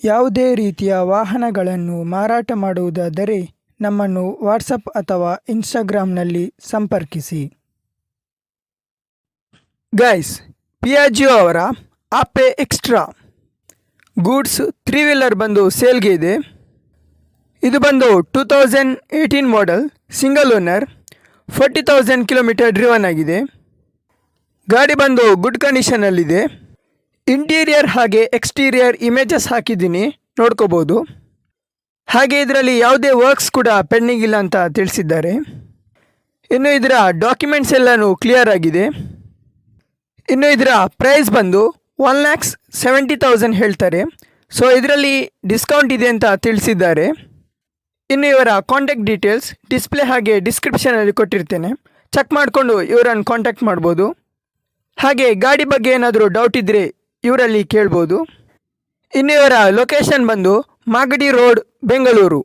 ಯಾವುದೇ ರೀತಿಯ ವಾಹನಗಳನ್ನು ಮಾರಾಟ ಮಾಡುವುದಾದರೆ ನಮ್ಮನ್ನು ವಾಟ್ಸಪ್ ಅಥವಾ ಇನ್ಸ್ಟಾಗ್ರಾಮ್ನಲ್ಲಿ ಸಂಪರ್ಕಿಸಿ. ಗೈಸ್, ಪಿಯಾಜಿಯೋ ಅವರ ಆಪೆ ಎಕ್ಸ್ಟ್ರಾ ಗೂಡ್ಸ್ 3 ವೀಲರ್ ಬಂದು ಸೇಲ್ಗೆ ಇದೆ. ಇದು ಬಂದು 2018 model, single owner, 40,000 kilometre driven ಆಗಿದೆ. ಗಾಡಿ ಬಂದು ಗುಡ್ ಕಂಡೀಷನಲ್ಲಿದೆ. ಇಂಟೀರಿಯರ್ ಹಾಗೆ ಎಕ್ಸ್ಟೀರಿಯರ್ ಇಮೇಜಸ್ ಹಾಕಿದ್ದೀನಿ, ನೋಡ್ಕೋಬೋದು. ಹಾಗೆ ಇದರಲ್ಲಿ ಯಾವುದೇ ವರ್ಕ್ಸ್ ಕೂಡ ಪೆಂಡಿಂಗ್ ಇಲ್ಲ ಅಂತ ತಿಳಿಸಿದ್ದಾರೆ. ಇನ್ನು ಇದರ ಡಾಕ್ಯುಮೆಂಟ್ಸ್ ಎಲ್ಲನೂ ಕ್ಲಿಯರ್ ಆಗಿದೆ. ಇನ್ನು ಇದರ ಪ್ರೈಸ್ ಬಂದು 1,70,000 ಹೇಳ್ತಾರೆ. ಸೊ ಇದರಲ್ಲಿ ಡಿಸ್ಕೌಂಟ್ ಇದೆ ಅಂತ ತಿಳಿಸಿದ್ದಾರೆ. ಇನ್ನು ಇವರ ಕಾಂಟ್ಯಾಕ್ಟ್ ಡೀಟೇಲ್ಸ್ ಡಿಸ್ಪ್ಲೇ ಹಾಗೆ ಡಿಸ್ಕ್ರಿಪ್ಷನಲ್ಲಿ ಕೊಟ್ಟಿರ್ತೇನೆ, ಚೆಕ್ ಮಾಡಿಕೊಂಡು ಇವರನ್ನು ಕಾಂಟ್ಯಾಕ್ಟ್ ಮಾಡ್ಬೋದು. ಹಾಗೆ ಗಾಡಿ ಬಗ್ಗೆ ಏನಾದರೂ ಡೌಟ್ ಇದ್ದರೆ ಇವರಲ್ಲಿ ಕೇಳ್ಬೋದು. ಇನ್ನು ಇವರ ಲೊಕೇಶನ್ ಬಂದು ಮಾಗಡಿ ರೋಡ್, ಬೆಂಗಳೂರು.